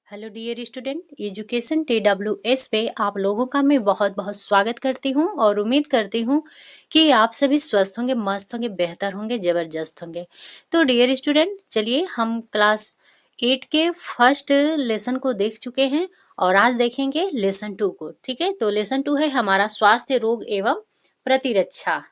Hello dear student, education TWS पे आप लोगों का मैं बहुत बहुत स्वागत करती हूँ और उम्मीद करती हूँ कि आप सभी स्वस्थ होंगे, मस्त होंगे, बेहतर होंगे, ज़बरदस्त होंगे। तो डियर स्टूडेंट, चलिए हम क्लास 8 के फर्स्ट लेसन को देख चुके हैं और आज देखेंगे लेसन 2 को। ठीक है, तो लेसन 2 है हमारा स्वास्थ्य रोग एवं प्रतिरक्षा।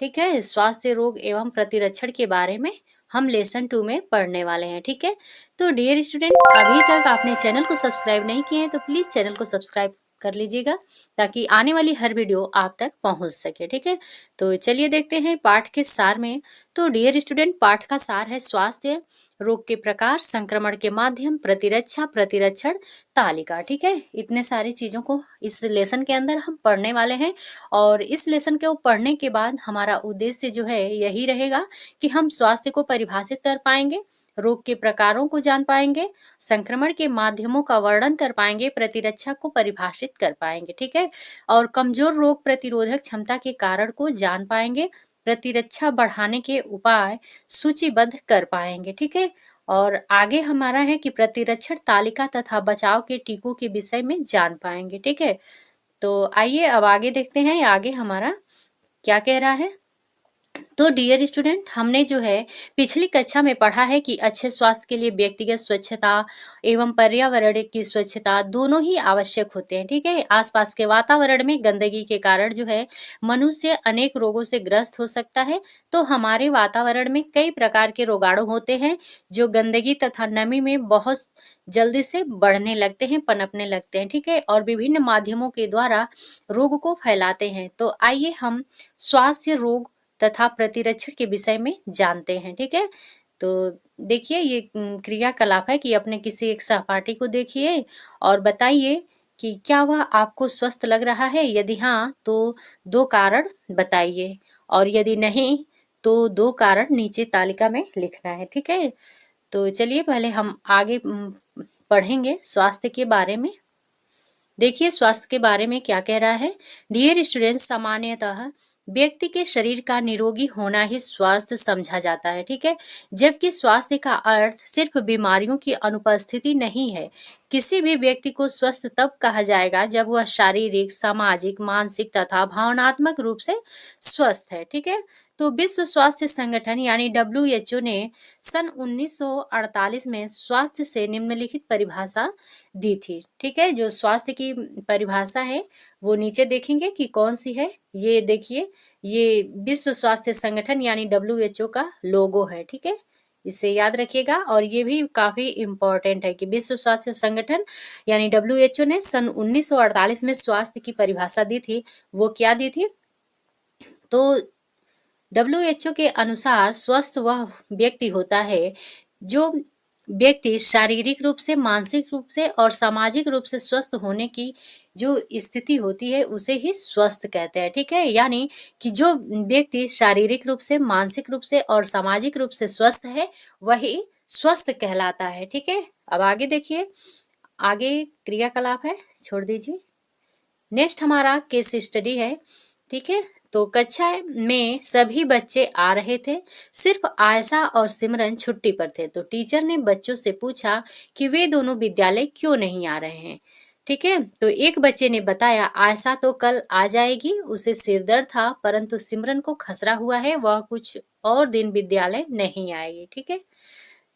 ठीक है, स्वास्थ्य रोग एवं प्रतिरक्षण के बारे में हम लेसन 2 में पढ़ने वाले हैं। ठीक है, तो डियर स्टूडेंट, अभी तक आपने चैनल को सब्सक्राइब नहीं किए हैं तो प्लीज चैनल को सब्सक्राइब कर लीजिएगा ताकि आने वाली हर वीडियो आप तक पहुंच सके। ठीक है, तो चलिए देखते हैं पाठ के सार में। तो डियर स्टूडेंट, पाठ का सार है स्वास्थ्य रोग के प्रकार, संक्रमण के माध्यम, प्रतिरक्षा, प्रतिरक्षण, तालिका। ठीक है, इतने सारी चीजों को इस लेसन के अंदर हम पढ़ने वाले हैं और इस लेसन को पढ़ने के बाद हमारा उद्देश्य जो है यही रहेगा कि हम स्वास्थ्य को परिभाषित कर पाएंगे, रोग के प्रकारों को जान पाएंगे, संक्रमण के माध्यमों का वर्णन कर पाएंगे, प्रतिरक्षा को परिभाषित कर पाएंगे। ठीक है, और कमजोर रोग प्रतिरोधक क्षमता के कारण को जान पाएंगे, प्रतिरक्षा बढ़ाने के उपाय सूचीबद्ध कर पाएंगे। ठीक है, और आगे हमारा है कि प्रतिरक्षण तालिका तथा बचाव के टीकों के विषय में जान पाएंगे। ठीक है, तो आइए अब आगे देखते हैं आगे हमारा क्या कह रहा है। तो डियर स्टूडेंट, हमने जो है पिछली कक्षा में पढ़ा है कि अच्छे स्वास्थ्य के लिए व्यक्तिगत स्वच्छता एवं पर्यावरण की स्वच्छता दोनों ही आवश्यक होते हैं। ठीक है, आसपास के वातावरण में गंदगी के कारण जो है मनुष्य अनेक रोगों से ग्रस्त हो सकता है। तो हमारे वातावरण में कई प्रकार के रोगाणु होते हैं जो गंदगी तथा नमी में बहुत जल्दी से बढ़ने लगते हैं, पनपने लगते हैं। ठीक है, और विभिन्न माध्यमों के द्वारा रोग को फैलाते हैं। तो आइए हम स्वास्थ्य रोग तथा प्रतिरक्षण के विषय में जानते हैं। ठीक है, तो देखिए ये क्रियाकलाप है कि अपने किसी एक सहपाठी को देखिए और बताइए कि क्या वह आपको स्वस्थ लग रहा है। यदि हाँ तो 2 कारण बताइए और यदि नहीं तो 2 कारण नीचे तालिका में लिखना है। ठीक है, तो चलिए पहले हम आगे पढ़ेंगे स्वास्थ्य के बारे में। देखिए स्वास्थ्य के बारे में क्या कह रहा है। डियर स्टूडेंट्स, सामान्यतः व्यक्ति के शरीर का निरोगी होना ही स्वास्थ्य समझा जाता है। ठीक है, जबकि स्वास्थ्य का अर्थ सिर्फ बीमारियों की अनुपस्थिति नहीं है। किसी भी व्यक्ति को स्वस्थ तब कहा जाएगा जब वह शारीरिक, सामाजिक, मानसिक तथा भावनात्मक रूप से स्वस्थ है। ठीक है, तो विश्व स्वास्थ्य संगठन यानी WHO ने सन 1948 में स्वास्थ्य से निम्नलिखित परिभाषा दी थी। ठीक है, जो स्वास्थ्य की परिभाषा है वो नीचे देखेंगे कि कौन सी है। ये देखिए, ये विश्व स्वास्थ्य संगठन यानी WHO का लोगो है। ठीक है, इसे याद रखिएगा और ये भी काफी इम्पोर्टेंट है कि विश्व स्वास्थ्य संगठन यानी WHO ने सन 1948 में स्वास्थ्य की परिभाषा दी थी। वो क्या दी थी? तो WHO के अनुसार स्वस्थ वह व्यक्ति होता है जो व्यक्ति शारीरिक रूप से, मानसिक रूप से और सामाजिक रूप से स्वस्थ होने की जो स्थिति होती है उसे ही स्वस्थ कहते हैं। ठीक है, यानी कि जो व्यक्ति शारीरिक रूप से, मानसिक रूप से और सामाजिक रूप से स्वस्थ है वही स्वस्थ कहलाता है। ठीक है, अब आगे देखिए, आगे क्रियाकलाप है, छोड़ दीजिए। नेक्स्ट हमारा केस स्टडी है। ठीक है, तो कक्षा में सभी बच्चे आ रहे थे, सिर्फ आयशा और सिमरन छुट्टी पर थे। तो टीचर ने बच्चों से पूछा कि वे दोनों विद्यालय क्यों नहीं आ रहे हैं। ठीक है, तो एक बच्चे ने बताया आयशा तो कल आ जाएगी, उसे सिर दर्द था, परंतु सिमरन को खसरा हुआ है, वह कुछ और दिन विद्यालय नहीं आएगी। ठीक है,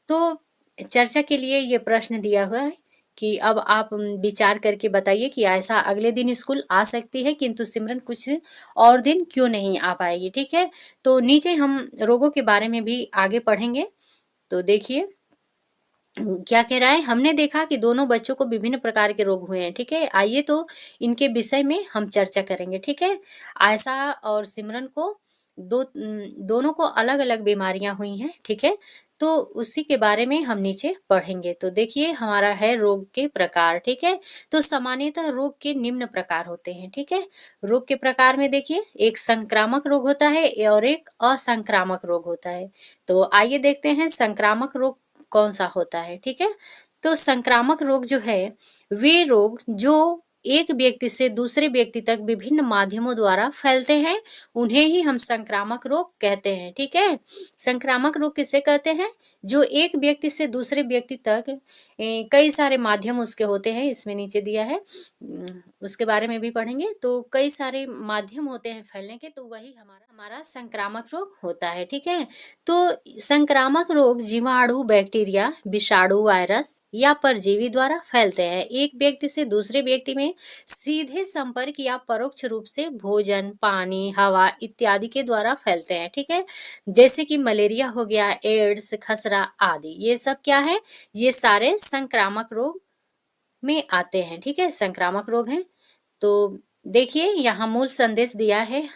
तो चर्चा के लिए ये प्रश्न दिया हुआ है कि अब आप विचार करके बताइए कि ऐसा अगले दिन स्कूल आ सकती है किंतु सिमरन कुछ और दिन क्यों नहीं आ पाएगी। ठीक है, तो नीचे हम रोगों के बारे में भी आगे पढ़ेंगे। तो देखिए क्या कह रहा है। हमने देखा कि दोनों बच्चों को विभिन्न प्रकार के रोग हुए हैं। ठीक है, आइए तो इनके विषय में हम चर्चा करेंगे। ठीक है, आयशा और सिमरन को दोनों को अलग अलग बीमारियां हुई हैं। ठीक है, तो उसी के बारे में हम नीचे पढ़ेंगे। तो देखिए हमारा है रोग के प्रकार। ठीक है, तो सामान्यतः रोग के निम्न प्रकार होते हैं। ठीक है, रोग के प्रकार में देखिए एक संक्रामक रोग होता है और एक असंक्रामक रोग होता है। तो आइए देखते हैं संक्रामक रोग कौन सा होता है। ठीक है, तो संक्रामक रोग जो है वे रोग जो एक व्यक्ति से दूसरे व्यक्ति तक विभिन्न माध्यमों द्वारा फैलते हैं, उन्हें ही हम संक्रामक रोग कहते हैं। ठीक है, संक्रामक रोग किसे कहते हैं? जो एक व्यक्ति से दूसरे व्यक्ति तक कई सारे माध्यम उसके होते हैं, इसमें नीचे दिया है, उसके बारे में भी पढ़ेंगे। तो कई सारे माध्यम होते हैं फैलने के, तो वही हमारा हमारा संक्रामक रोग होता है। ठीक है, तो संक्रामक रोग जीवाणु, बैक्टीरिया, विषाणु, वायरस या परजीवी द्वारा फैलते हैं। एक व्यक्ति से दूसरे व्यक्ति में सीधे संपर्क या परोक्ष रूप से भोजन, पानी, हवा इत्यादि के द्वारा फैलते हैं। ठीक है, जैसे कि मलेरिया हो गया, एड्स, खसरा आदि, ये सब क्या है? ये सारे संक्रामक रोग में आते हैं। ठीक है, संक्रामक रोग हैं। तो देखिए यहाँ मूल संदेश दिया है,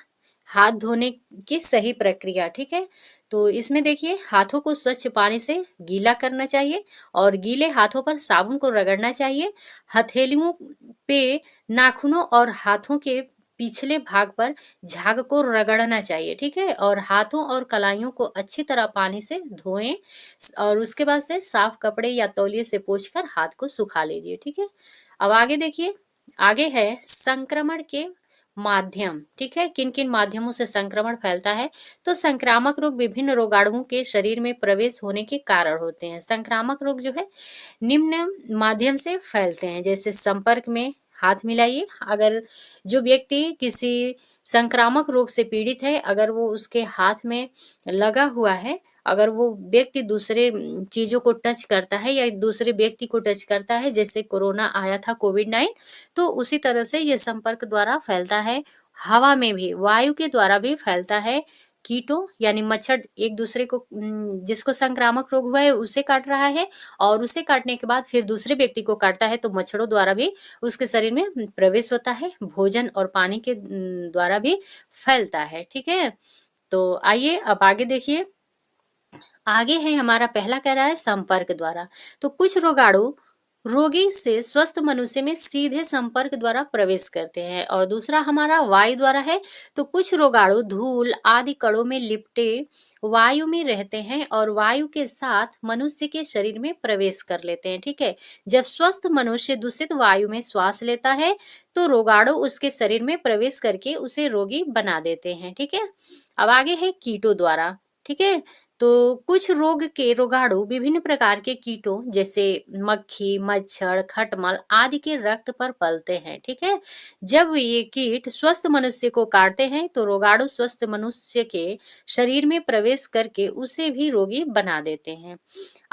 हाथ धोने की सही प्रक्रिया। ठीक है, तो इसमें देखिए हाथों को स्वच्छ पानी से गीला करना चाहिए और गीले हाथों पर साबुन को रगड़ना चाहिए। हथेलियों पे, नाखूनों और हाथों के पिछले भाग पर झाग को रगड़ना चाहिए। ठीक है, और हाथों और कलाइयों को अच्छी तरह पानी से धोएं और उसके बाद से साफ कपड़े या तौलिए से पोंछकर हाथ को सुखा लीजिए। ठीक है, अब आगे देखिए, आगे है संक्रमण के माध्यम। ठीक है, किन किन माध्यमों से संक्रमण फैलता है? तो संक्रामक रोग विभिन्न रोगाणुओं के शरीर में प्रवेश होने के कारण होते हैं। संक्रामक रोग जो है निम्न माध्यम से फैलते हैं, जैसे संपर्क में, हाथ मिलाइए, अगर जो व्यक्ति किसी संक्रामक रोग से पीड़ित है, अगर वो उसके हाथ में लगा हुआ है, अगर वो व्यक्ति दूसरे चीजों को टच करता है या दूसरे व्यक्ति को टच करता है, जैसे कोरोना आया था, कोविड-19, तो उसी तरह से ये संपर्क द्वारा फैलता है। हवा में भी, वायु के द्वारा भी फैलता है। कीटों यानी मच्छर एक दूसरे को, जिसको संक्रामक रोग हुआ है उसे काट रहा है और उसे काटने के बाद फिर दूसरे व्यक्ति को काटता है, तो मच्छरों द्वारा भी उसके शरीर में प्रवेश होता है। भोजन और पानी के द्वारा भी फैलता है। ठीक है, तो आइए अब आगे देखिए, आगे है हमारा पहला कह रहा है संपर्क द्वारा। तो कुछ रोगाणु रोगी से स्वस्थ मनुष्य में सीधे संपर्क द्वारा प्रवेश करते हैं और दूसरा हमारा वायु द्वारा है। तो कुछ रोगाणु धूल आदि कणों में लिपटे वायु में रहते हैं और वायु के साथ मनुष्य के शरीर में प्रवेश कर लेते हैं। ठीक है, जब स्वस्थ मनुष्य दूषित वायु में श्वास लेता है तो रोगाणु उसके शरीर में प्रवेश करके उसे रोगी बना देते हैं। ठीक है, अब आगे है कीटों द्वारा। ठीक है, तो कुछ रोग के रोगाणु विभिन्न प्रकार के कीटों जैसे मक्खी, मच्छर, खटमल आदि के रक्त पर पलते हैं। ठीक है, जब ये कीट स्वस्थ मनुष्य को काटते हैं तो रोगाणु स्वस्थ मनुष्य के शरीर में प्रवेश करके उसे भी रोगी बना देते हैं।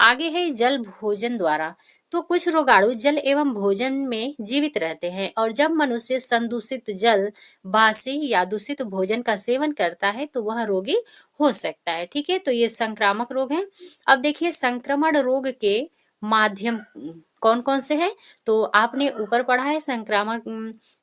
आगे है जल भोजन द्वारा। तो कुछ रोगाणु जल एवं भोजन में जीवित रहते हैं और जब मनुष्य संदूषित जल, बासी या दूषित भोजन का सेवन करता है तो वह रोगी हो सकता है। ठीक है, तो ये संक्रामक रोग हैं। अब देखिए संक्रमण रोग के माध्यम कौन कौन से हैं? तो आपने ऊपर पढ़ा है संक्रामक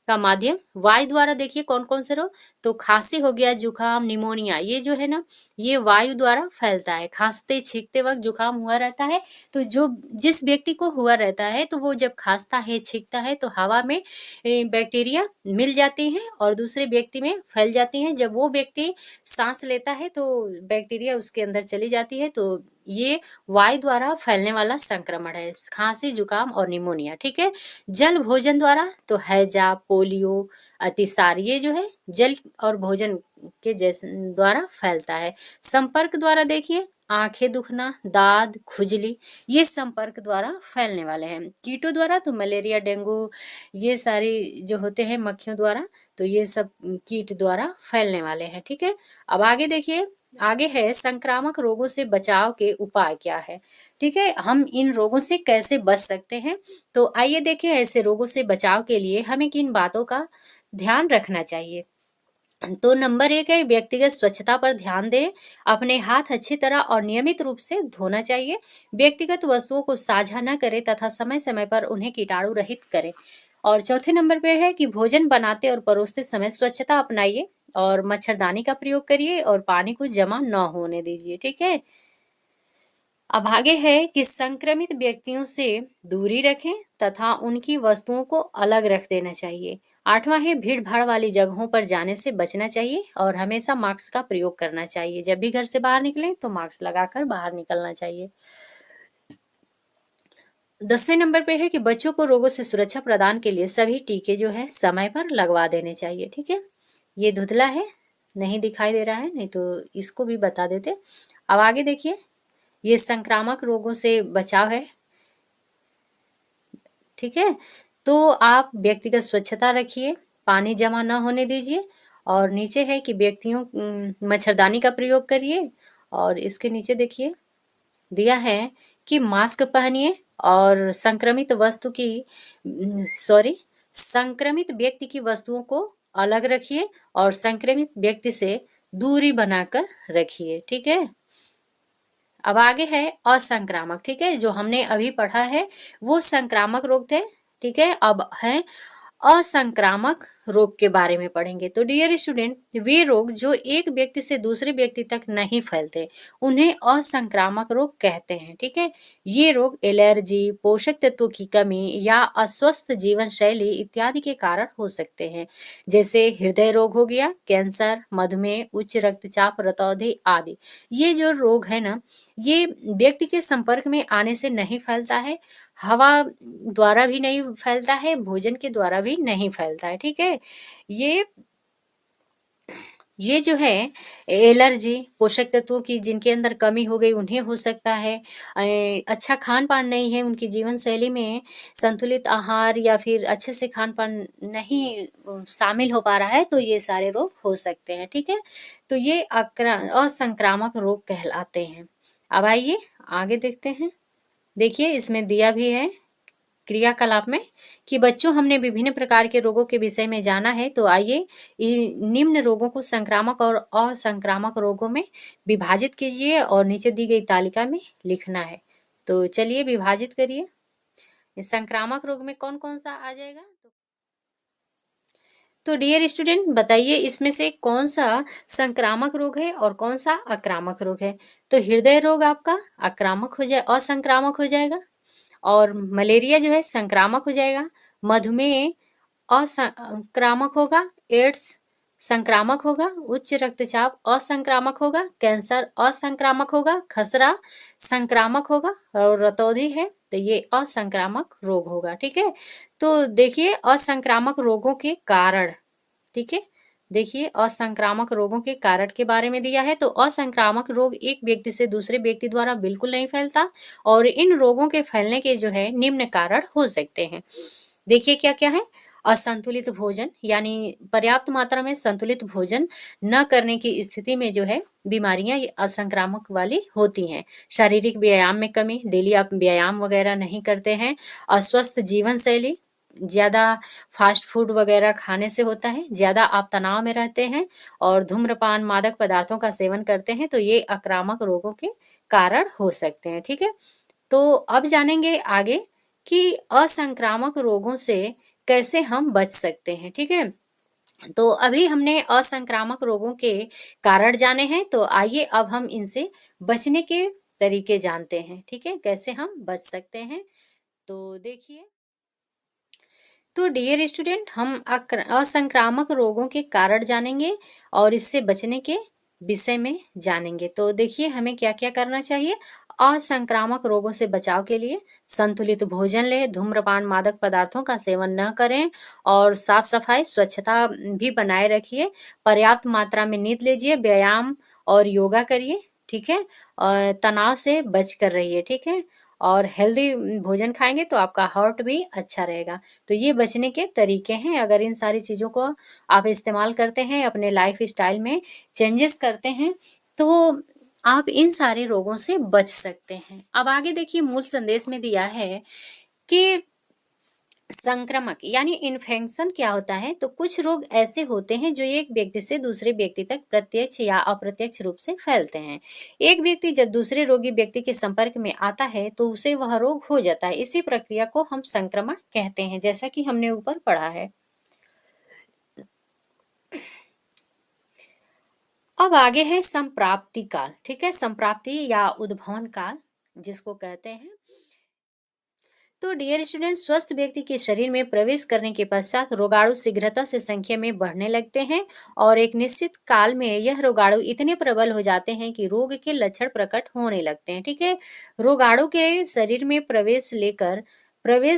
का माध्यम वायु द्वारा। देखिए कौन कौन से रोग, तो खांसी हो गया, जुकाम, निमोनिया, ये जो है ना, ये वायु द्वारा फैलता है। खांसते छींकते वक्त जुकाम हुआ रहता है, तो जो जिस व्यक्ति को हुआ रहता है तो वो जब खांसता है, छींकता है तो हवा में बैक्टीरिया मिल जाती हैं और दूसरे व्यक्ति में फैल जाती हैं। जब वो व्यक्ति सांस लेता है तो बैक्टीरिया उसके अंदर चली जाती है। तो ये वायु द्वारा फैलने वाला संक्रमण है, खांसी, जुकाम और निमोनिया। ठीक है, जल भोजन द्वारा तो हैजा, पोलियो, अतिसार, ये जो है जल और भोजन के जैसे द्वारा फैलता है। संपर्क द्वारा देखिए आंखें दुखना, दाद, खुजली, ये संपर्क द्वारा फैलने वाले हैं। कीटों द्वारा तो मलेरिया, डेंगू, ये सारी जो होते हैं मक्खियों द्वारा, तो ये सब कीट द्वारा फैलने वाले हैं। ठीक है, अब आगे देखिए, आगे है संक्रामक रोगों से बचाव के उपाय क्या है। ठीक है, हम इन रोगों से कैसे बच सकते हैं? तो आइए देखें, ऐसे रोगों से बचाव के लिए हमें किन बातों का ध्यान रखना चाहिए। तो नंबर 1 है व्यक्तिगत स्वच्छता पर ध्यान दें। अपने हाथ अच्छी तरह और नियमित रूप से धोना चाहिए। व्यक्तिगत वस्तुओं को साझा न करें तथा समय समय पर उन्हें कीटाणु रहित करें। और चौथे नंबर पे है कि भोजन बनाते और परोसते समय स्वच्छता अपनाइए और मच्छरदानी का प्रयोग करिए और पानी को जमा न होने दीजिए। ठीक है, अब आगे है कि संक्रमित व्यक्तियों से दूरी रखें तथा उनकी वस्तुओं को अलग रख देना चाहिए। 8वां है भीड़ भाड़ वाली जगहों पर जाने से बचना चाहिए और हमेशा मास्क का प्रयोग करना चाहिए। जब भी घर से बाहर निकलें तो मास्क लगाकर बाहर निकलना चाहिए। 10वें नंबर पे है कि बच्चों को रोगों से सुरक्षा प्रदान के लिए सभी टीके जो है समय पर लगवा देने चाहिए। ठीक है, ये धुंधला है, नहीं दिखाई दे रहा है, नहीं तो इसको भी बता देते। अब आगे देखिए, ये संक्रामक रोगों से बचाव है। ठीक है, तो आप व्यक्तिगत स्वच्छता रखिए, पानी जमा न होने दीजिए, और नीचे है कि व्यक्तियों मच्छरदानी का प्रयोग करिए, और इसके नीचे देखिए दिया है कि मास्क पहनिए और संक्रमित व्यक्ति की वस्तुओं को अलग रखिए और संक्रमित व्यक्ति से दूरी बनाकर रखिए। ठीक है, अब आगे है असंक्रामक। ठीक है, जो हमने अभी पढ़ा है वो संक्रामक रोग थे। ठीक है, अब है असंक्रामक रोग के बारे में पढ़ेंगे। तो डियर स्टूडेंट, वे रोग जो एक व्यक्ति से दूसरे व्यक्ति तक नहीं फैलते उन्हें असंक्रामक रोग कहते हैं। ठीक है, ये रोग एलर्जी, पोषक तत्वों की कमी या अस्वस्थ जीवन शैली इत्यादि के कारण हो सकते हैं, जैसे हृदय रोग हो गया, कैंसर, मधुमेह, उच्च रक्तचाप, रतौंधी आदि। ये जो रोग है ना, ये व्यक्ति के संपर्क में आने से नहीं फैलता है, हवा द्वारा भी नहीं फैलता है, भोजन के द्वारा भी नहीं फैलता है। ठीक है, ये जो है एलर्जी, पोषक तत्वों की जिनके अंदर कमी हो गई उन्हें हो सकता है। अच्छा खान पान नहीं है, उनकी जीवन शैली में संतुलित आहार या फिर अच्छे से खान पान नहीं शामिल हो पा रहा है, तो ये सारे रोग हो सकते हैं। ठीक है, तो ये असंक्रामक रोग कहलाते हैं। अब आइए आगे देखते हैं। देखिए इसमें दिया भी है क्रियाकलाप में कि बच्चों, हमने विभिन्न प्रकार के रोगों के विषय में जाना है, तो आइए निम्न रोगों को संक्रामक और असंक्रामक रोगों में विभाजित कीजिए और नीचे दी गई तालिका में लिखना है। तो चलिए विभाजित करिए। संक्रामक रोग में कौन कौन सा आ जाएगा? तो डियर स्टूडेंट, बताइए इसमें से कौन सा संक्रामक रोग है और कौन सा आक्रामक रोग है? तो हृदय रोग आपका आक्रामक हो जाए, असंक्रामक हो जाएगा, और मलेरिया जो है संक्रामक हो जाएगा, मधुमेह असंक्रामक होगा, एड्स संक्रामक होगा, उच्च रक्तचाप असंक्रामक होगा, कैंसर असंक्रामक होगा, खसरा संक्रामक होगा, और रतौंधी है तो ये असंक्रामक रोग होगा। ठीक है, तो देखिए असंक्रामक रोगों के कारण। ठीक है, देखिए असंक्रामक रोगों के कारण के बारे में दिया है। तो असंक्रामक रोग एक व्यक्ति से दूसरे व्यक्ति द्वारा बिल्कुल नहीं फैलता, और इन रोगों के फैलने के जो है निम्न कारण हो सकते हैं। देखिए क्या क्या है। असंतुलित भोजन, यानी पर्याप्त मात्रा में संतुलित भोजन न करने की स्थिति में जो है बीमारियां असंक्रामक वाली होती हैं। शारीरिक व्यायाम में कमी, डेली आप व्यायाम वगैरह नहीं करते हैं। अस्वस्थ जीवन शैली, ज्यादा फास्ट फूड वगैरह खाने से होता है। ज्यादा आप तनाव में रहते हैं और धूम्रपान, मादक पदार्थों का सेवन करते हैं, तो ये आक्रामक रोगों के कारण हो सकते हैं। ठीक है, तो अब जानेंगे आगे कि असंक्रामक रोगों से कैसे हम बच सकते हैं। ठीक है, तो अभी हमने असंक्रामक रोगों के कारण जाने हैं, तो आइए अब हम इनसे बचने के तरीके जानते हैं। ठीक है, कैसे हम बच सकते हैं। तो देखिए, तो डियर स्टूडेंट, हम असंक्रामक रोगों के कारण जानेंगे और इससे बचने के विषय में जानेंगे। तो देखिए हमें क्या क्या करना चाहिए। असंक्रामक रोगों से बचाव के लिए संतुलित भोजन लें, धूम्रपान, मादक पदार्थों का सेवन न करें, और साफ सफाई, स्वच्छता भी बनाए रखिए। पर्याप्त मात्रा में नींद लीजिए, व्यायाम और योगा करिए। ठीक है, और तनाव से बच कर रहिए। ठीक है, और हेल्दी भोजन खाएंगे तो आपका हार्ट भी अच्छा रहेगा। तो ये बचने के तरीके हैं। अगर इन सारी चीज़ों को आप इस्तेमाल करते हैं, अपने लाइफ स्टाइल में चेंजेस करते हैं, तो आप इन सारे रोगों से बच सकते हैं। अब आगे देखिए, मूल संदेश में दिया है कि संक्रमक यानी इन्फेक्शन क्या होता है। तो कुछ रोग ऐसे होते हैं जो एक व्यक्ति से दूसरे व्यक्ति तक प्रत्यक्ष या अप्रत्यक्ष रूप से फैलते हैं। एक व्यक्ति जब दूसरे रोगी व्यक्ति के संपर्क में आता है तो उसे वह रोग हो जाता है। इसी प्रक्रिया को हम संक्रमण कहते हैं, जैसा कि हमने ऊपर पढ़ा है। अब आगे है संप्राप्ति काल। ठीक है, संप्राप्ति या उद्भवन काल जिसको कहते हैं। तो डियर स्टूडेंट, स्वस्थ व्यक्ति के शरीर में प्रवेश करने के पश्चात रोगाणु शीघ्रता से संख्या में बढ़ने लगते हैं और एक निश्चित काल में यह रोगाणु इतने प्रबल हो जाते हैं कि रोग के लक्षण प्रकट होने लगते हैं। ठीक है, रोगाणु के शरीर में प्रवेश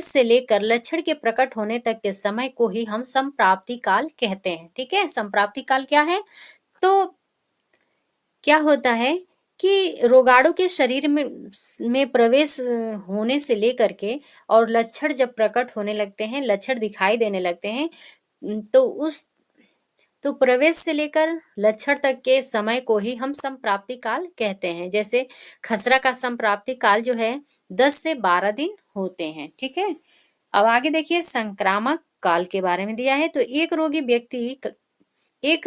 से लेकर लक्षण के प्रकट होने तक के समय को ही हम संप्राप्ति काल कहते हैं। ठीक है, संप्राप्ति काल क्या है? तो क्या होता है कि रोगाणु के शरीर में प्रवेश होने से लेकर के और लक्षण जब प्रकट होने लगते हैं, लक्षण दिखाई देने लगते हैं, तो प्रवेश से लेकर लक्षण तक के समय को ही हम संप्राप्ति काल कहते हैं। जैसे खसरा का संप्राप्ति काल जो है 10 से 12 दिन होते हैं। ठीक है, अब आगे देखिए संक्रामक काल के बारे में दिया है। तो एक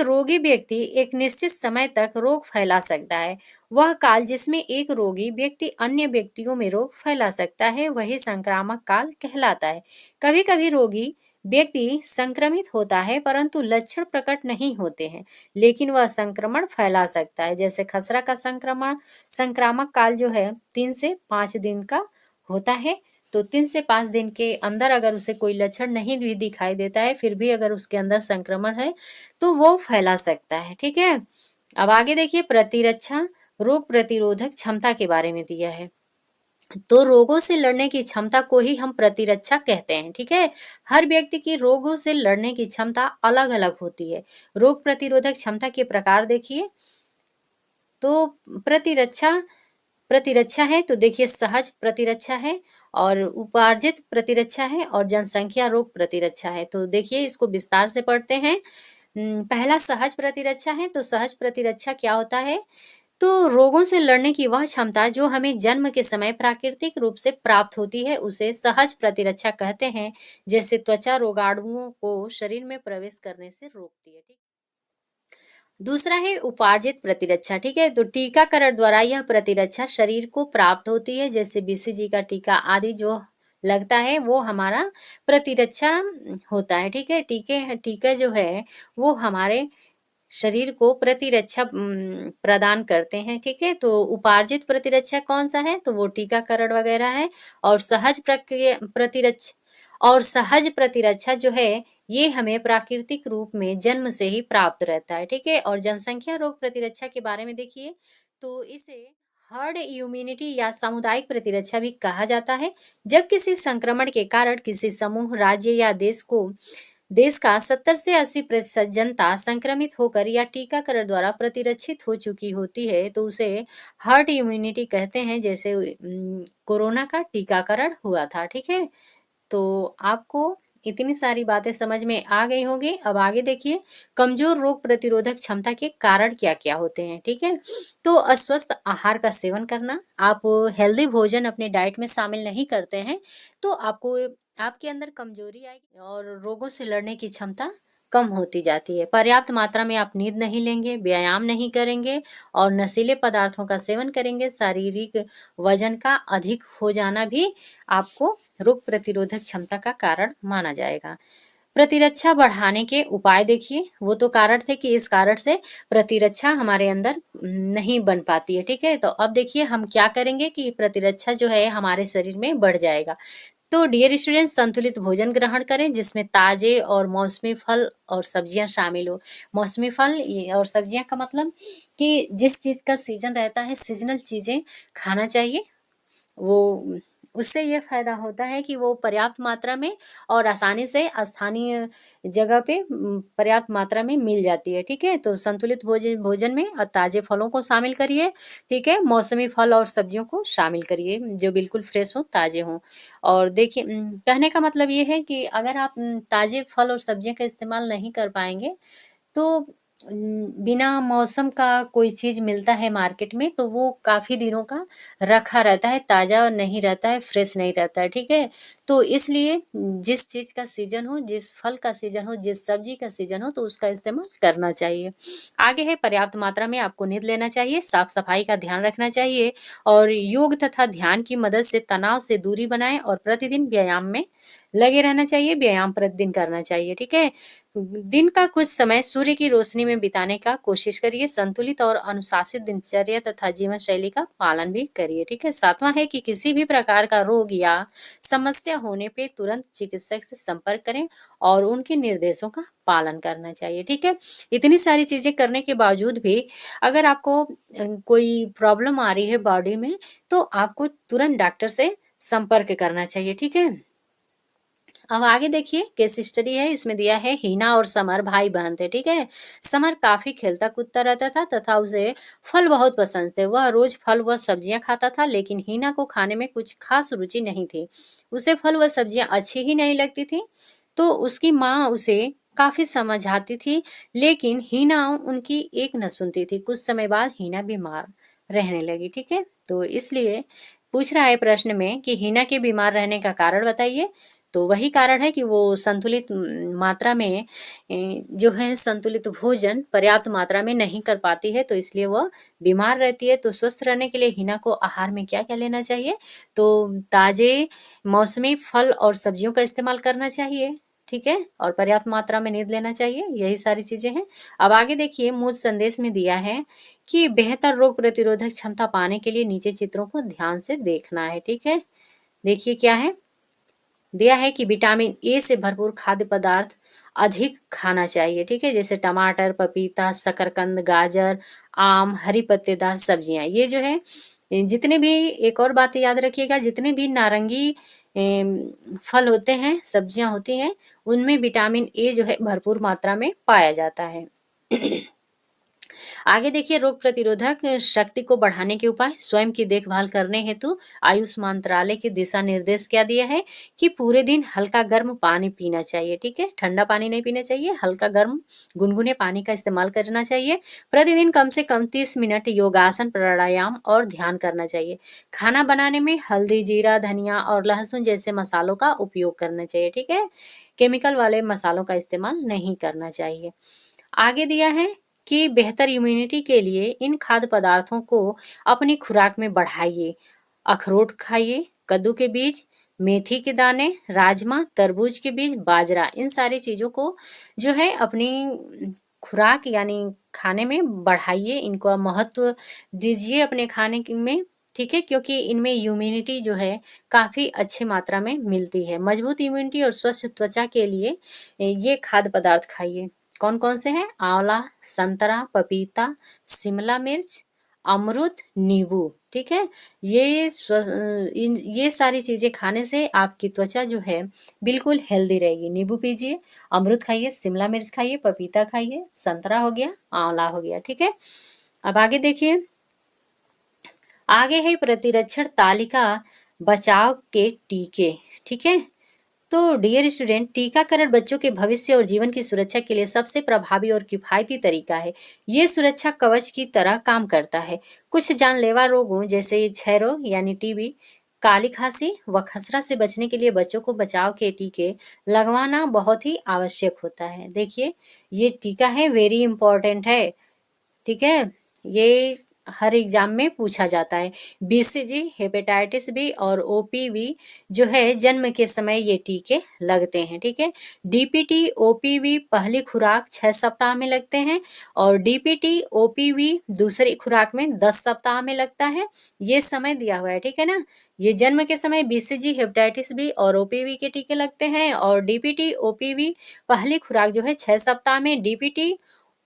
रोगी व्यक्ति एक निश्चित समय तक रोग फैला सकता है। वह काल जिसमें एक रोगी व्यक्ति अन्य व्यक्तियों में रोग फैला सकता है वही संक्रामक काल कहलाता है। कभी कभी रोगी व्यक्ति संक्रमित होता है परंतु लक्षण प्रकट नहीं होते हैं, लेकिन वह संक्रमण फैला सकता है। जैसे खसरा का संक्रामक काल जो है 3 से 5 दिन का होता है। तो 3 से 5 दिन के अंदर अगर उसे कोई लक्षण नहीं भी दिखाई देता है, फिर भी अगर उसके अंदर संक्रमण है तो वो फैला सकता है। ठीक है, अब आगे देखिए प्रतिरक्षा रोग प्रतिरोधक क्षमता के बारे में दिया है। तो रोगों से लड़ने की क्षमता को ही हम प्रतिरक्षा कहते हैं। ठीक है, हर व्यक्ति की रोगों से लड़ने की क्षमता अलग अलग होती है। रोग प्रतिरोधक क्षमता के प्रकार देखिए। तो प्रतिरक्षा है तो देखिए सहज प्रतिरक्षा है और उपार्जित प्रतिरक्षा है और जनसंख्या रोग प्रतिरक्षा है। तो देखिए इसको विस्तार से पढ़ते हैं। पहला सहज प्रतिरक्षा है। तो सहज प्रतिरक्षा क्या होता है? तो रोगों से लड़ने की वह क्षमता जो हमें जन्म के समय प्राकृतिक रूप से प्राप्त होती है उसे सहज प्रतिरक्षा कहते हैं। जैसे त्वचा रोगाणुओं को शरीर में प्रवेश करने से रोकती है। ठीक, दूसरा है उपार्जित प्रतिरक्षा। ठीक है, तो टीकाकरण द्वारा यह प्रतिरक्षा शरीर को प्राप्त होती है। जैसे बीसीजी का टीका आदि जो लगता है वो हमारा प्रतिरक्षा होता है। ठीक है, टीका जो है वो हमारे शरीर को प्रतिरक्षा प्रदान करते हैं। ठीक है, तो उपार्जित प्रतिरक्षा कौन सा है? तो वो टीकाकरण वगैरह है। और सहज प्रतिरक्षा जो है ये हमें प्राकृतिक रूप में जन्म से ही प्राप्त रहता है। ठीक है, और जनसंख्या रोग प्रतिरक्षा के बारे में देखिए। तो इसे हर्ड इम्यूनिटी या सामुदायिक प्रतिरक्षा भी कहा जाता है। जब किसी संक्रमण के कारण किसी समूह, राज्य या देश का 70 से 80% जनता संक्रमित होकर या टीकाकरण द्वारा प्रतिरक्षित हो चुकी होती है तो उसे हर्ड इम्यूनिटी कहते हैं। जैसे कोरोना का टीकाकरण हुआ था। ठीक है, तो आपको इतनी सारी बातें समझ में आ गई होंगी। अब आगे देखिए कमजोर रोग प्रतिरोधक क्षमता के कारण क्या क्या होते हैं। ठीक है, तो अस्वस्थ आहार का सेवन करना, आप हेल्दी भोजन अपने डाइट में शामिल नहीं करते हैं तो आपके अंदर कमजोरी आएगी और रोगों से लड़ने की क्षमता कम होती जाती है। पर्याप्त मात्रा में आप नींद नहीं लेंगे, व्यायाम नहीं करेंगे और नशीले पदार्थों का सेवन करेंगे। शारीरिक वजन का अधिक हो जाना भी आपको रोग प्रतिरोधक क्षमता का कारण माना जाएगा। प्रतिरक्षा बढ़ाने के उपाय देखिए। वो तो कारण थे कि इस कारण से प्रतिरक्षा हमारे अंदर नहीं बन पाती है। ठीक है, तो अब देखिए हम क्या करेंगे कि प्रतिरक्षा जो है हमारे शरीर में बढ़ जाएगा। तो डियर स्टूडेंट, संतुलित भोजन ग्रहण करें जिसमें ताजे और मौसमी फल और सब्जियां शामिल हो। मौसमी फल और सब्जियां का मतलब कि जिस चीज का सीजन रहता है, सीजनल चीजें खाना चाहिए। वो उससे ये फायदा होता है कि वो पर्याप्त मात्रा में और आसानी से स्थानीय जगह पे पर्याप्त मात्रा में मिल जाती है। ठीक है, तो संतुलित भोजन में ताजे फलों को शामिल करिए। ठीक है, मौसमी फल और सब्जियों को शामिल करिए जो बिल्कुल फ्रेश हो, ताजे हों। और देखिए कहने का मतलब ये है कि अगर आप ताजे फल और सब्जियां का इस्तेमाल नहीं कर पाएंगे तो बिना मौसम का कोई चीज़ मिलता है मार्केट में तो वो काफ़ी दिनों का रखा रहता है, ताज़ा नहीं रहता है, फ्रेश नहीं रहता है। ठीक है, तो इसलिए जिस चीज़ का सीजन हो, जिस फल का सीजन हो, जिस सब्जी का सीजन हो तो उसका इस्तेमाल करना चाहिए। आगे है पर्याप्त मात्रा में आपको नींद लेना चाहिए, साफ सफाई का ध्यान रखना चाहिए और योग तथा ध्यान की मदद से तनाव से दूरी बनाएं और प्रतिदिन व्यायाम में लगे रहना चाहिए, व्यायाम प्रतिदिन करना चाहिए। ठीक है, दिन का कुछ समय सूर्य की रोशनी में बिताने का कोशिश करिए। संतुलित और अनुशासित दिनचर्या तथा जीवन शैली का पालन भी करिए। ठीक है। सातवां है कि किसी भी प्रकार का रोग या समस्या होने पे तुरंत चिकित्सक से संपर्क करें और उनके निर्देशों का पालन करना चाहिए। ठीक है। इतनी सारी चीजें करने के बावजूद भी अगर आपको कोई प्रॉब्लम आ रही है बॉडी में, तो आपको तुरंत डॉक्टर से संपर्क करना चाहिए। ठीक है। अब आगे देखिए केस स्टडी है, इसमें दिया है हीना और समर भाई बहन थे। ठीक है। समर काफी खेलता कूदता रहता था तथा उसे फल बहुत पसंद थे। वह रोज फल व सब्जियां खाता था, लेकिन हीना को खाने में कुछ खास रुचि नहीं थी। उसे फल व सब्जियां अच्छी ही नहीं लगती थी। तो उसकी माँ उसे काफी समझाती थी, लेकिन हीना उनकी एक न सुनती थी। कुछ समय बाद हीना बीमार रहने लगी। ठीक है। तो इसलिए पूछ रहा है प्रश्न में कि हीना के बीमार रहने का कारण बताइए। तो वही कारण है कि वो संतुलित मात्रा में जो है संतुलित भोजन पर्याप्त मात्रा में नहीं कर पाती है, तो इसलिए वह बीमार रहती है। तो स्वस्थ रहने के लिए हिना को आहार में क्या क्या लेना चाहिए? तो ताजे मौसमी फल और सब्जियों का इस्तेमाल करना चाहिए। ठीक है। और पर्याप्त मात्रा में नींद लेना चाहिए। यही सारी चीजें हैं। अब आगे देखिए मूल संदेश में दिया है कि बेहतर रोग प्रतिरोधक क्षमता पाने के लिए नीचे चित्रों को ध्यान से देखना है। ठीक है। देखिए क्या है दिया है कि विटामिन ए से भरपूर खाद्य पदार्थ अधिक खाना चाहिए। ठीक है। जैसे टमाटर, पपीता, शकरकंद, गाजर, आम, हरी पत्तेदार सब्जियां, ये जो है जितने भी, एक और बात याद रखिएगा, जितने भी नारंगी फल होते हैं, सब्जियां होती हैं, उनमें विटामिन ए जो है भरपूर मात्रा में पाया जाता है। आगे देखिए रोग प्रतिरोधक शक्ति को बढ़ाने के उपाय। स्वयं की देखभाल करने हेतु आयुष मंत्रालय के दिशा निर्देश क्या दिया है कि पूरे दिन हल्का गर्म पानी पीना चाहिए। ठीक है। ठंडा पानी नहीं पीना चाहिए, हल्का गर्म गुनगुने पानी का इस्तेमाल करना चाहिए। प्रतिदिन कम से कम 30 मिनट योगासन, प्राणायाम और ध्यान करना चाहिए। खाना बनाने में हल्दी, जीरा, धनिया और लहसुन जैसे मसालों का उपयोग करना चाहिए। ठीक है। केमिकल वाले मसालों का इस्तेमाल नहीं करना चाहिए। आगे दिया है कि बेहतर इम्यूनिटी के लिए इन खाद्य पदार्थों को अपनी खुराक में बढ़ाइए। अखरोट खाइए, कद्दू के बीज, मेथी के दाने, राजमा, तरबूज के बीज, बाजरा, इन सारी चीजों को जो है अपनी खुराक यानी खाने में बढ़ाइए। इनको महत्व दीजिए अपने खाने में। ठीक है। क्योंकि इनमें इम्यूनिटी जो है काफी अच्छी मात्रा में मिलती है। मजबूत इम्यूनिटी और स्वस्थ त्वचा के लिए ये खाद्य पदार्थ खाइए। कौन कौन से हैं? आंवला, संतरा, पपीता, शिमला मिर्च, अमरूद, नींबू। ठीक है। ये सारी चीजें खाने से आपकी त्वचा जो है बिल्कुल हेल्दी रहेगी। नींबू पीजिए, अमरूद खाइए, शिमला मिर्च खाइए, पपीता खाइए, संतरा हो गया, आंवला हो गया। ठीक है। अब आगे देखिए, आगे है प्रतिरक्षण तालिका, बचाव के टीके। ठीक है। तो डियर स्टूडेंट, टीकाकरण बच्चों के भविष्य और जीवन की सुरक्षा के लिए सबसे प्रभावी और किफायती तरीका है। ये सुरक्षा कवच की तरह काम करता है। कुछ जानलेवा रोगों जैसे क्षय रोग यानी टीबी, काली खांसी व खसरा से बचने के लिए बच्चों को बचाव के टीके लगवाना बहुत ही आवश्यक होता है। देखिए ये टीका है, वेरी इंपॉर्टेंट है। ठीक है। ये हर एग्जाम में पूछा जाता है। बीसीजी, हेपेटाइटिस बी और ओपीवी जो है जन्म के समय ये टीके लगते हैं। ठीक है। डीपीटी ओपीवी पहली खुराक 6 सप्ताह में लगते हैं और डीपीटी ओपीवी दूसरी खुराक में 10 सप्ताह में लगता है। ये समय दिया हुआ है। ठीक है ना। ये जन्म के समय बीसीजी, हेपेटाइटिस बी और ओपीवी के टीके लगते हैं और डीपीटी ओपीवी पहली खुराक जो है 6 सप्ताह में, डीपीटी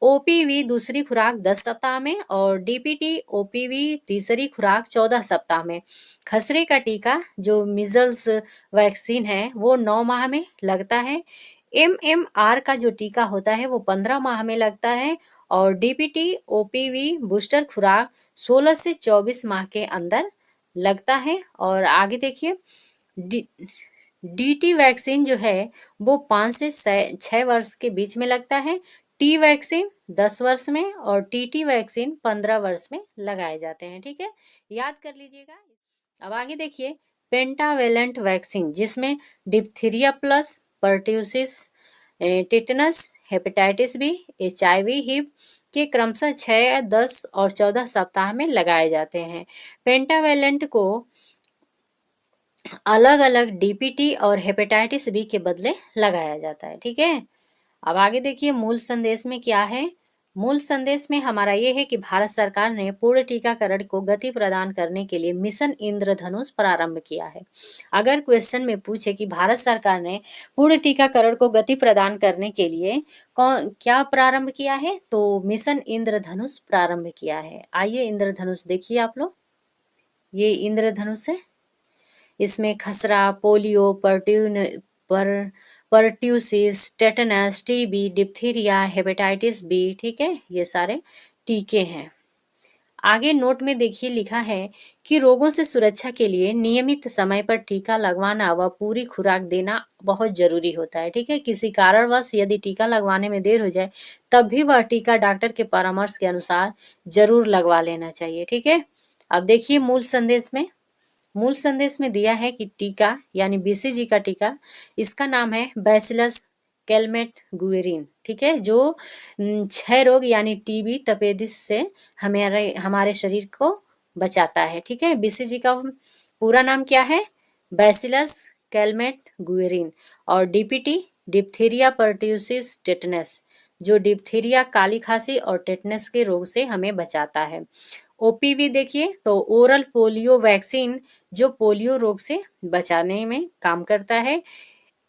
ओपीवी दूसरी खुराक 10 सप्ताह में और डीपीटी ओपीवी तीसरी खुराक 14 सप्ताह में। खसरे का टीका जो मिजल्स वैक्सीन है वो 9 माह में लगता है। एमएमआर का जो टीका होता है वो 15 माह में लगता है और डीपीटी ओपीवी बूस्टर खुराक 16 से 24 माह के अंदर लगता है। और आगे देखिए डीटी वैक्सीन जो है वो 5 से 6 वर्ष के बीच में लगता है। टी वैक्सीन 10 वर्ष में और टीटी वैक्सीन 15 वर्ष में लगाए जाते हैं। ठीक है। याद कर लीजिएगा। अब आगे देखिए पेंटावेलेंट वैक्सीन जिसमें diphtheria plus, pertussis, tetanus, hepatitis B, HIV, Hib के क्रमशः 6, 10 और 14 सप्ताह में लगाए जाते हैं। पेंटावेलेंट को अलग अलग डीपीटी और हेपेटाइटिस बी के बदले लगाया जाता है। ठीक है। अब आगे देखिए मूल संदेश में क्या है। मूल संदेश में हमारा ये है कि भारत सरकार ने पूर्ण टीकाकरण को गति प्रदान करने के लिए मिशन इंद्रधनुष प्रारंभ किया है। अगर क्वेश्चन में पूछे कि भारत सरकार ने पूर्ण टीकाकरण को गति प्रदान करने के लिए कौन क्या प्रारंभ किया है, तो मिशन इंद्रधनुष प्रारंभ किया है। आइए इंद्रधनुष देखिए आप लोग, ये इंद्रधनुष है। इसमें खसरा, polio, pertussis, tetanus, TB, diphtheria, hepatitis B, ठीक है, ये सारे टीके हैं। आगे नोट में देखिए लिखा है कि रोगों से सुरक्षा के लिए नियमित समय पर टीका लगवाना व पूरी खुराक देना बहुत जरूरी होता है। ठीक है, किसी कारणवश यदि टीका लगवाने में देर हो जाए तब भी वह टीका डॉक्टर के परामर्श के अनुसार जरूर लगवा लेना चाहिए। ठीक है, अब देखिए मूल संदेश में दिया है कि टीका यानी बीसीजी का टीका, इसका नाम है बैसिलस कैलमेट गुएरिन। ठीक है, जो 6 रोग यानी टीबी, तपेदिक से हमारे शरीर को बचाता है। ठीक है, बीसीजी का पूरा नाम क्या है, बैसिलस कैलमेट गुएरिन, और डीपीटी डिप्थीरिया पर्ट्यूसिस टेटनस, जो डिप्थीरिया, काली खांसी और टेटनस के रोग से हमें बचाता है। ओपीवी देखिए तो ओरल पोलियो वैक्सीन, जो पोलियो रोग से बचाने में काम करता है।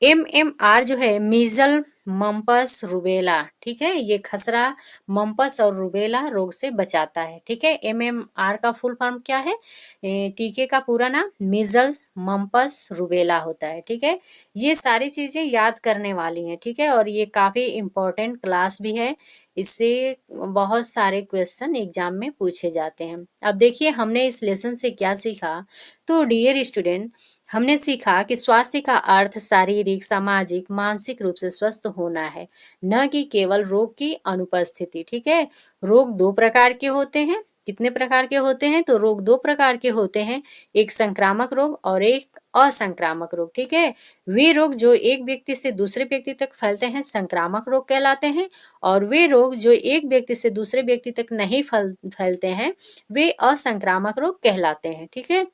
MMR जो है मीजल, मम्पस, रूबेला, ठीक है, ये खसरा, मम्पस और रूबेला रोग से बचाता है। ठीक है, MMR का फुल फॉर्म क्या है, टीके का पूरा नाम मीजल, मम्पस, रूबेला होता है। ठीक है, ये सारी चीजें याद करने वाली हैं। ठीक है, और ये काफी इम्पोर्टेंट क्लास भी है, इससे बहुत सारे क्वेश्चन एग्जाम में पूछे जाते हैं। अब देखिए हमने इस लेसन से क्या सीखा। तो डियर स्टूडेंट, हमने सीखा कि स्वास्थ्य का अर्थ शारीरिक, सामाजिक, मानसिक रूप से स्वस्थ होना है, न कि केवल रोग की अनुपस्थिति। ठीक है, रोग 2 प्रकार के होते हैं। कितने प्रकार के होते हैं, तो रोग 2 प्रकार के होते हैं, एक संक्रामक रोग और एक असंक्रामक रोग। ठीक है, वे रोग जो एक व्यक्ति से दूसरे व्यक्ति तक फैलते हैं संक्रामक रोग कहलाते हैं, और वे रोग जो एक व्यक्ति से दूसरे व्यक्ति तक नहीं फैलते हैं वे असंक्रामक रोग कहलाते हैं। ठीक है,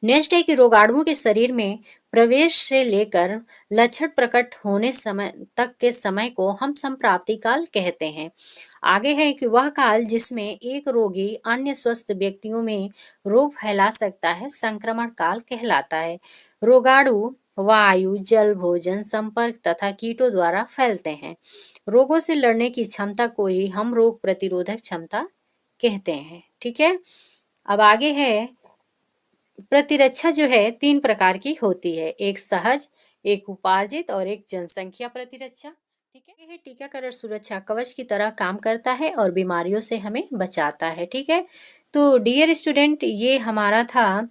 नेक्स्ट है कि रोगाणुओं के शरीर में प्रवेश से लेकर लक्षण प्रकट होने समय तक के समय को हम संप्राप्ति काल कहते हैं। आगे है कि वह काल जिसमें एक रोगी अन्य स्वस्थ व्यक्तियों में रोग फैला सकता है संक्रमण काल कहलाता है। रोगाणु वायु, जल, भोजन, संपर्क तथा कीटों द्वारा फैलते हैं। रोगों से लड़ने की क्षमता को ही हम रोग प्रतिरोधक क्षमता कहते हैं। ठीक है, अब आगे है प्रतिरक्षा जो है 3 प्रकार की होती है, एक सहज, एक उपार्जित और एक जनसंख्या प्रतिरक्षा। ठीक है, यह टीकाकरण सुरक्षा कवच की तरह काम करता है और बीमारियों से हमें बचाता है। ठीक है, तो डियर स्टूडेंट, ये हमारा था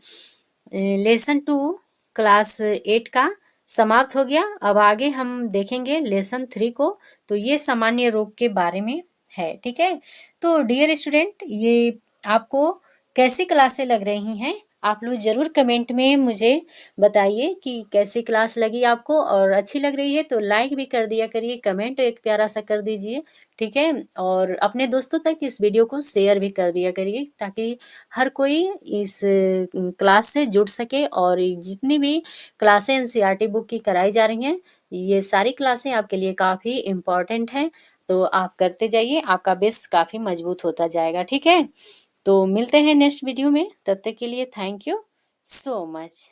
लेसन 2 क्लास 8 का समाप्त हो गया। अब आगे हम देखेंगे लेसन 3 को, तो ये सामान्य रोग के बारे में है। ठीक है, तो डियर स्टूडेंट, ये आपको कैसी क्लासें लग रही हैं, आप लोग जरूर कमेंट में मुझे बताइए कि कैसी क्लास लगी आपको, और अच्छी लग रही है तो लाइक भी कर दिया करिए, कमेंट एक प्यारा सा कर दीजिए। ठीक है, और अपने दोस्तों तक इस वीडियो को शेयर भी कर दिया करिए ताकि हर कोई इस क्लास से जुड़ सके, और जितनी भी क्लासें NCERT बुक की कराई जा रही हैं ये सारी क्लासें आपके लिए काफ़ी इम्पॉर्टेंट हैं, तो आप करते जाइए, आपका बेस काफ़ी मजबूत होता जाएगा। ठीक है, तो मिलते हैं नेक्स्ट वीडियो में, तब तक के लिए थैंक यू सो मच।